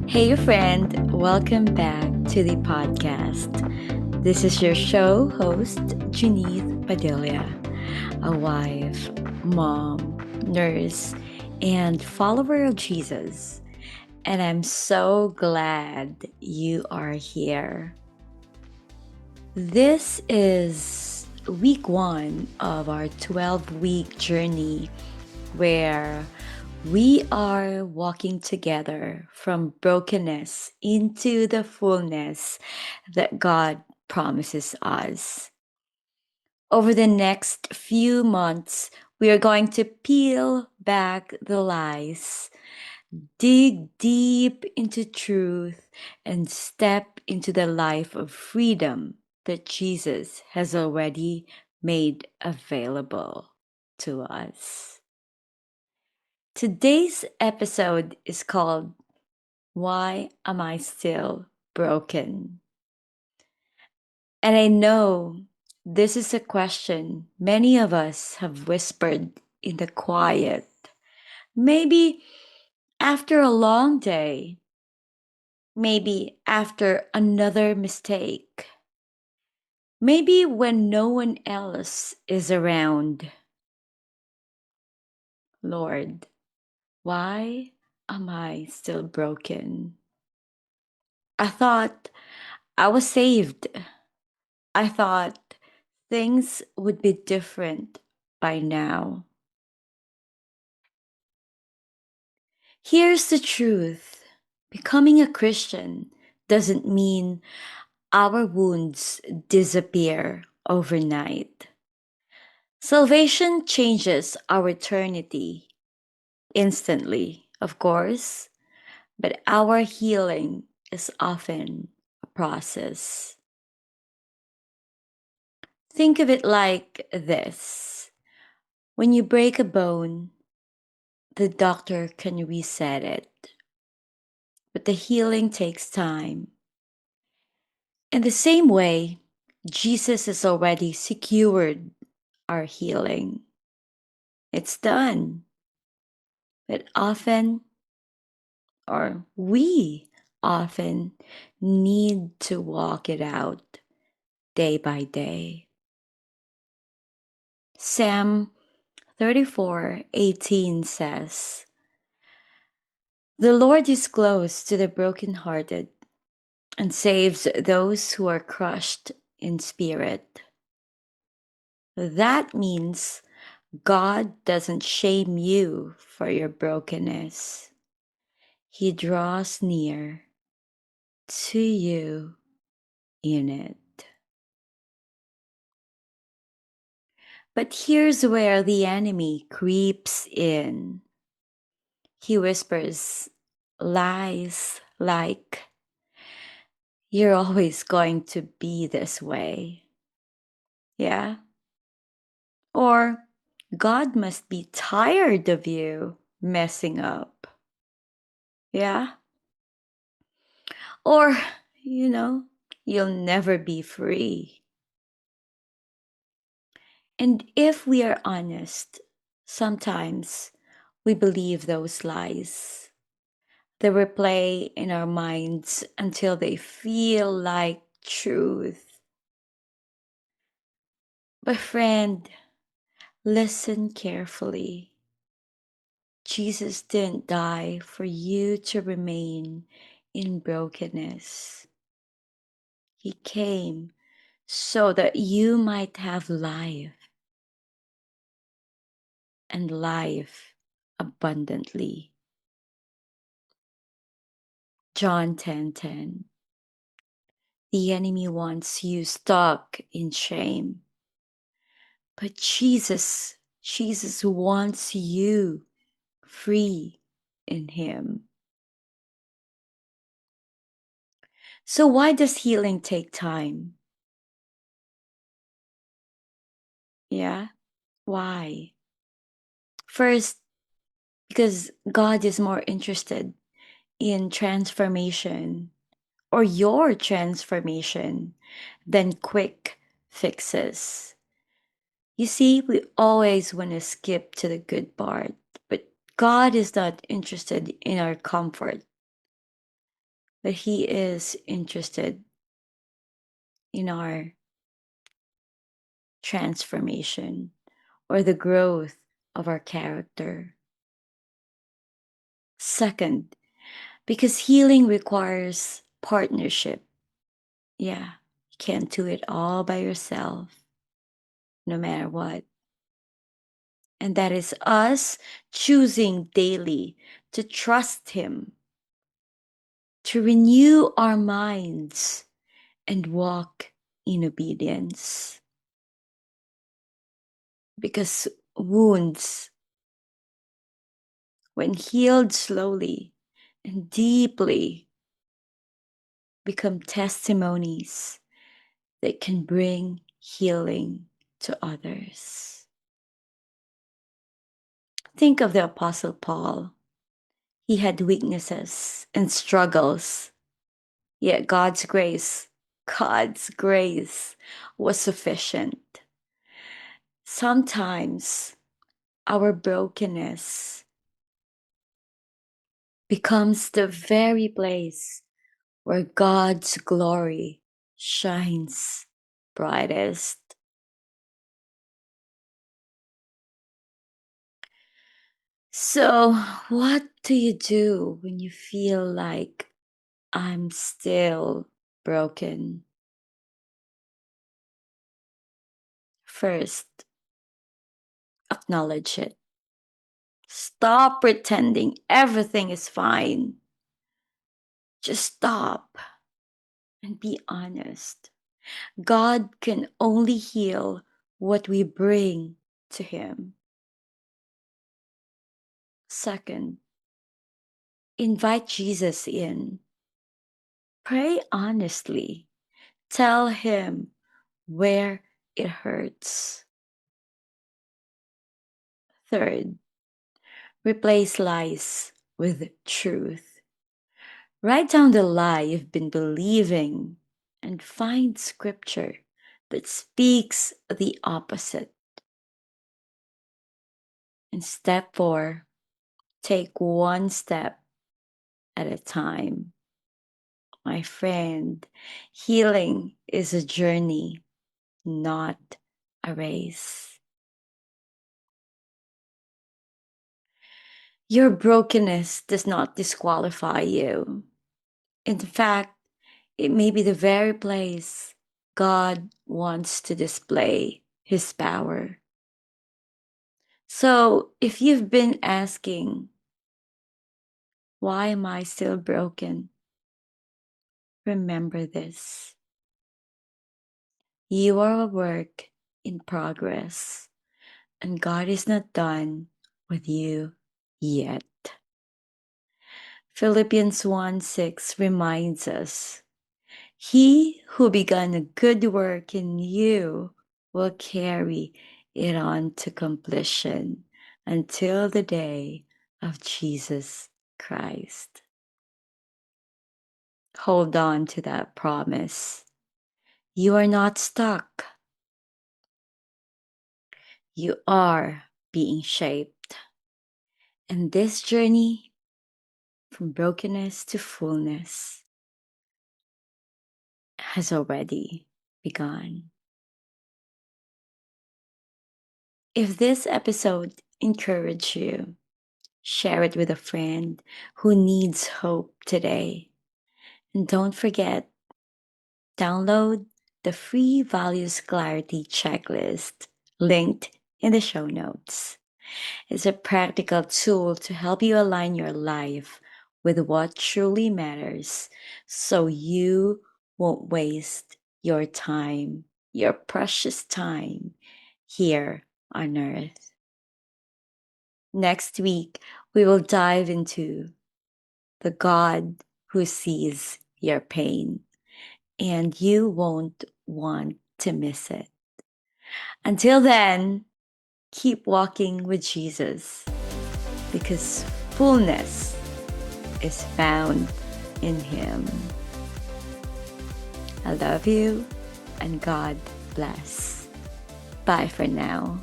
Hey, friend, welcome back to the podcast. This is your show host, Jeanith Padilla, a wife, mom, nurse, and follower of Jesus. And I'm so glad you are here. This is week one of our 12-week journey where we are walking together from brokenness into the fullness that God promises us. Over the next few months, we are going to peel back the lies, dig deep into truth, and step into the life of freedom that Jesus has already made available to us. Today's episode is called Why Am I Still Broken? And I know this is a question many of us have whispered in the quiet. Maybe after a long day, maybe after another mistake, maybe when no one else is around. Lord, why am I still broken? I thought I was saved. I thought things would be different by now. Here's the truth: becoming a Christian doesn't mean our wounds disappear overnight. Salvation changes our eternity instantly, of course, but our healing is often a process. Think of it like this: when you break a bone, the doctor can reset it, but the healing takes time. In the same way, Jesus has already secured our healing. It's done. But often, or we often, need to walk it out day by day. Psalm 34:18 says, "The Lord is close to the brokenhearted and saves those who are crushed in spirit." That means God doesn't shame you for your brokenness. He draws near to you in it. But here's where the enemy creeps in. He whispers lies like, "You're always going to be this way." Yeah? Or, "God must be tired of you messing up." Yeah? Or, you know, "You'll never be free." And if we are honest, sometimes we believe those lies. They replay in our minds until they feel like truth. But, friend, listen carefully. Jesus didn't die for you to remain in brokenness. He came so that you might have life, and life abundantly. John 10:10. The enemy wants you stuck in shame, but Jesus wants you free in him. So why does healing take time? Yeah? Why? First, because God is more interested in transformation, or your transformation, than quick fixes. You see, we always want to skip to the good part, but God is not interested in our comfort. but He is interested in our transformation or the growth of our character. Second, because healing requires partnership. Yeah, you can't do it all by yourself, no matter what. And that is us choosing daily to trust Him, to renew our minds, and walk in obedience. Because wounds, when healed slowly and deeply, become testimonies that can bring healing to others. Think of the Apostle Paul. He had weaknesses and struggles, yet God's grace was sufficient. Sometimes our brokenness becomes the very place where God's glory shines brightest. So, what do you do when you feel like I'm still broken? First, acknowledge it. Stop pretending everything is fine. Just stop and be honest. God can only heal what we bring to Him. Second, invite Jesus in. Pray honestly. Tell Him where it hurts. Third, replace lies with truth. Write down the lie you've been believing and find scripture that speaks the opposite. And step four, take one step at a time. My friend, healing is a journey, not a race. Your brokenness does not disqualify you. In fact, it may be the very place God wants to display His power. So, if you've been asking, why am I still broken? Remember this. You are a work in progress, and God is not done with you yet. Philippians 1:6 reminds us, He who began a good work in you will carry it on to completion until the day of Jesus Christ. Hold on to that promise. You are not stuck. You are being shaped. And this journey from brokenness to fullness has already begun. If this episode encouraged you, share it with a friend who needs hope today. And don't forget, download the free Values Clarity Checklist linked in the show notes. It's a practical tool to help you align your life with what truly matters so you won't waste your time, your precious time here on earth. Next week, we will dive into the God who sees your pain, and you won't want to miss it. Until then, keep walking with Jesus because fullness is found in Him. I love you and God bless. Bye for now.